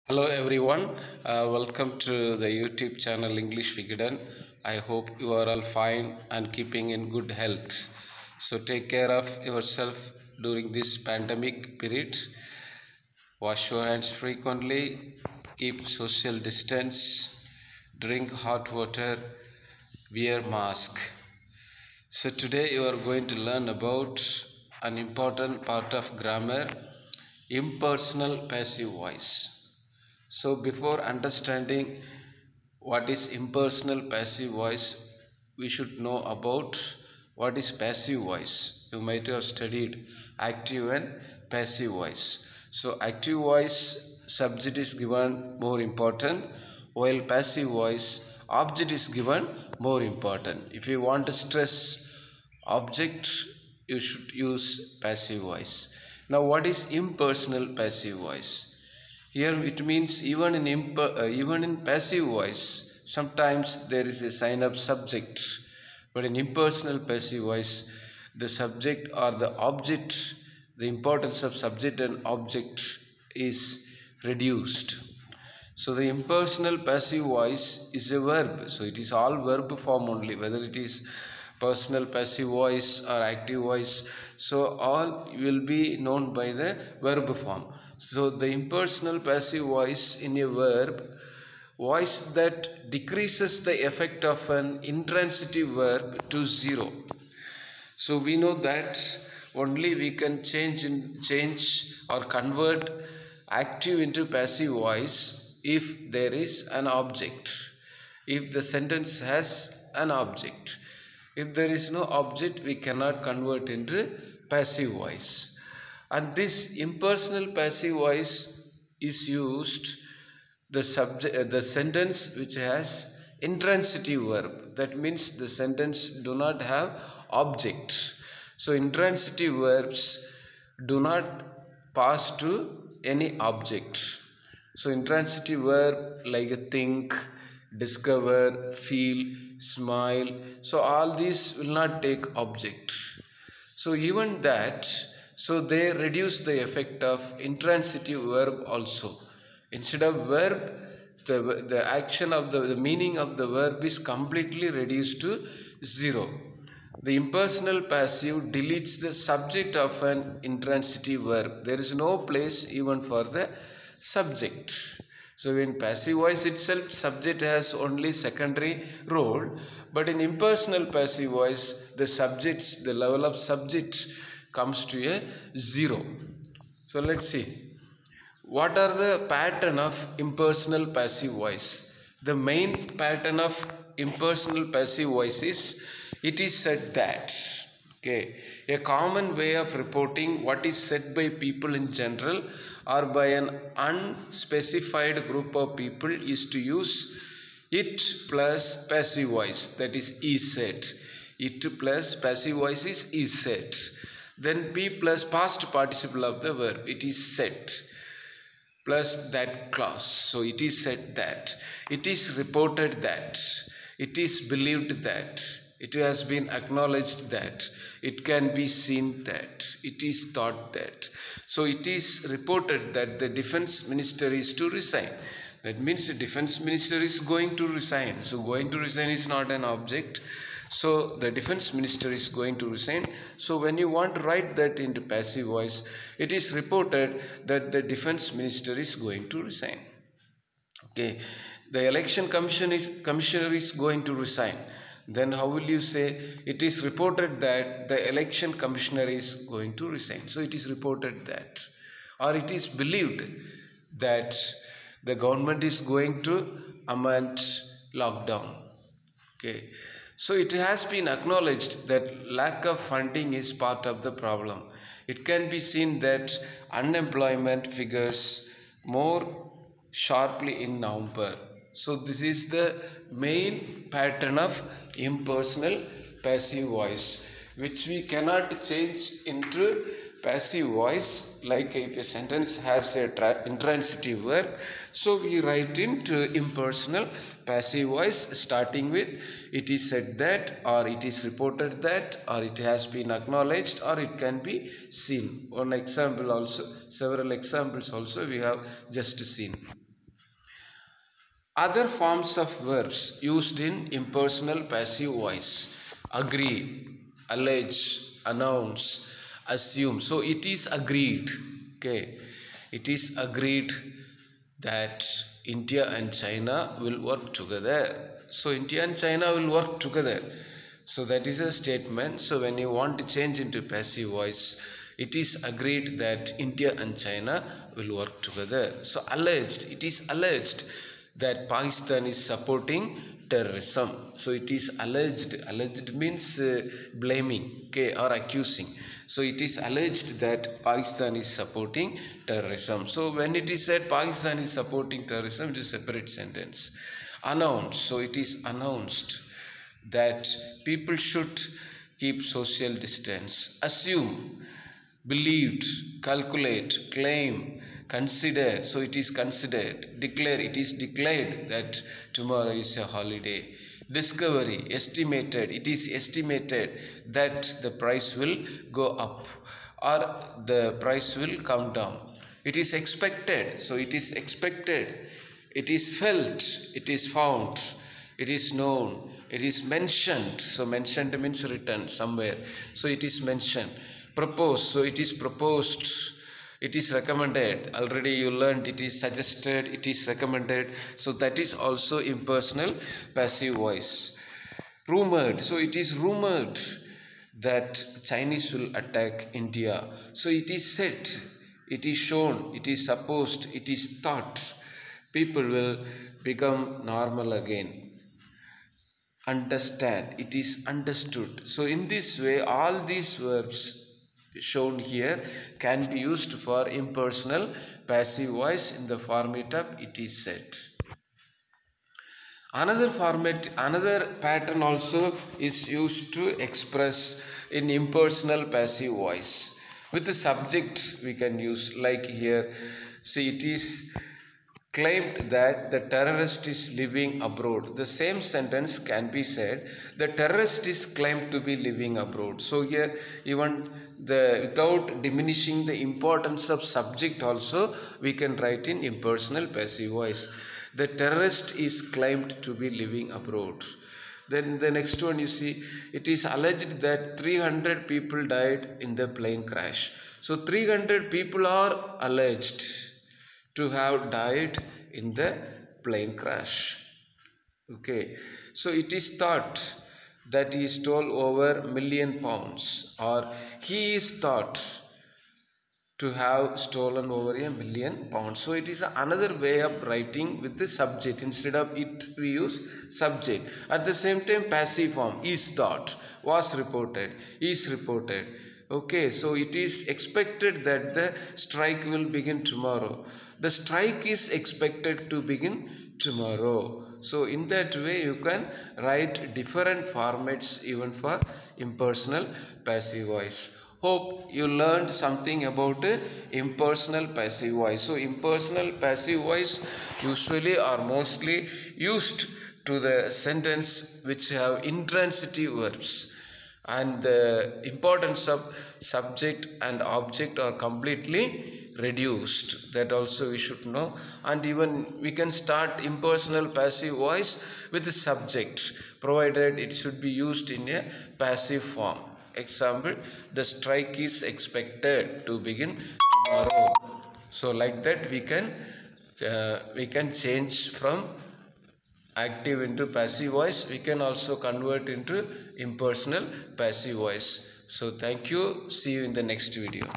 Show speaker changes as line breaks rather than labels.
Hello everyone, welcome to the YouTube channel English Vigiden. I hope you are all fine and keeping in good health. So take care of yourself during this pandemic period. Wash your hands frequently, keep social distance, drink hot water, wear mask. So today you are going to learn about an important part of grammar, impersonal passive voice. So before understanding what is impersonal passive voice, we should know about what is passive voice. You might have studied active and passive voice. So active voice subject is given more important, while passive voice object is given more important. If you want to stress object, you should use passive voice. Now what is impersonal passive voice? Here it means even in passive voice, sometimes there is a sign of subject, but in impersonal passive voice, the subject or the object, the importance of subject and object is reduced. So the impersonal passive voice is a verb. So it is all verb form only, whether it is personal passive voice or active voice. So all will be known by the verb form. So the impersonal passive voice in a verb, voice that decreases the effect of an intransitive verb to zero. So we know that only we can change or convert active into passive voice if there is an object, if the sentence has an object. If there is no object, we cannot convert into passive voice. And this impersonal passive voice is used the sentence which has intransitive verb. That means the sentence do not have object. So intransitive verbs do not pass to any object. So intransitive verb like think, discover, feel, smile, so all these will not take object. So even that, so they reduce the effect of intransitive verb also. Instead of verb, the action of the meaning of the verb is completely reduced to zero. The impersonal passive deletes the subject of an intransitive verb. There is no place even for the subject. So in passive voice itself, subject has only secondary role, but in impersonal passive voice, the level of subject comes to a zero. So let's see. What are the pattern of impersonal passive voice? The main pattern of impersonal passive voice is it is said that. Okay, a common way of reporting what is said by people in general or by an unspecified group of people is to use it plus passive voice, that is said. It plus passive voice is said. Then be plus past participle of the verb, it is said, plus that clause. So it is said that, it is reported that, it is believed that, it has been acknowledged that, it can be seen that, it is thought that. So it is reported that the defense minister is to resign. That means the defense minister is going to resign. So going to resign is not an object. So the defense minister is going to resign. So when you want to write that into passive voice, it is reported that the defense minister is going to resign. Okay, the election commissioner is going to resign. Then how will you say it is reported that the election commissioner is going to resign? So it is reported that, or it is believed that the government is going to amend lockdown. Okay, so it has been acknowledged that lack of funding is part of the problem. It can be seen that unemployment figures more sharply in November. So this is the main pattern of impersonal passive voice, which we cannot change into passive voice. Like if a sentence has a intransitive verb, so we write into impersonal passive voice starting with it is said that, or it is reported that, or it has been acknowledged, or it can be seen. One example also, several examples also we have just seen. Other forms of verbs used in impersonal passive voice: agree, allege, announce, assume. So it is agreed. Okay, it is agreed that India and China will work together. So India and China will work together. So that is a statement. So when you want to change into passive voice, it is agreed that India and China will work together. So alleged, it is alleged that Pakistan is supporting terrorism. So it is alleged. Alleged means blaming, okay, or accusing. So it is alleged that Pakistan is supporting terrorism. So when it is said Pakistan is supporting terrorism, it is a separate sentence. Announced, so it is announced that people should keep social distance. Assume, believed, calculate, claim, consider, so it is considered. Declare, it is declared that tomorrow is a holiday. Discovery, estimated, it is estimated that the price will go up or the price will come down. It is expected, so it is expected. It is felt, it is found, it is known, it is mentioned. So mentioned means written somewhere, so it is mentioned. Proposed, so it is proposed. It is recommended, already you learned. It is suggested, it is recommended. So that is also impersonal passive voice. Rumored, so it is rumored that Chinese will attack India. So it is said, it is shown, it is supposed, it is thought. People will become normal again. Understand, it is understood. So in this way, all these verbs shown here can be used for impersonal passive voice in the format of it is said. Another pattern also is used to express in impersonal passive voice. With the subject we can use, like here, see, it is claimed that the terrorist is living abroad. The same sentence can be said, the terrorist is claimed to be living abroad. So here, even without diminishing the importance of subject also, we can write in impersonal passive voice, the terrorist is claimed to be living abroad. Then the next one, you see, it is alleged that 300 people died in the plane crash. So 300 people are alleged to have died in the plane crash. Okay, so it is thought that he stole over £1 million, or he is thought to have stolen over £1 million. So it is another way of writing with the subject. Instead of it, we use subject. At the same time, passive form, is thought, was reported, is reported. Okay, so it is expected that the strike will begin tomorrow. The strike is expected to begin tomorrow. So in that way, you can write different formats even for impersonal passive voice. Hope you learned something about impersonal passive voice. So impersonal passive voice usually or mostly used to the sentence which have intransitive verbs, and the importance of subject and object are completely reduced. That also we should know. And even we can start impersonal passive voice with the subject, provided it should be used in a passive form. Example, the strike is expected to begin tomorrow. So like that we can change from active into passive voice. We can also convert into impersonal passive voice. So thank you. See you in the next video.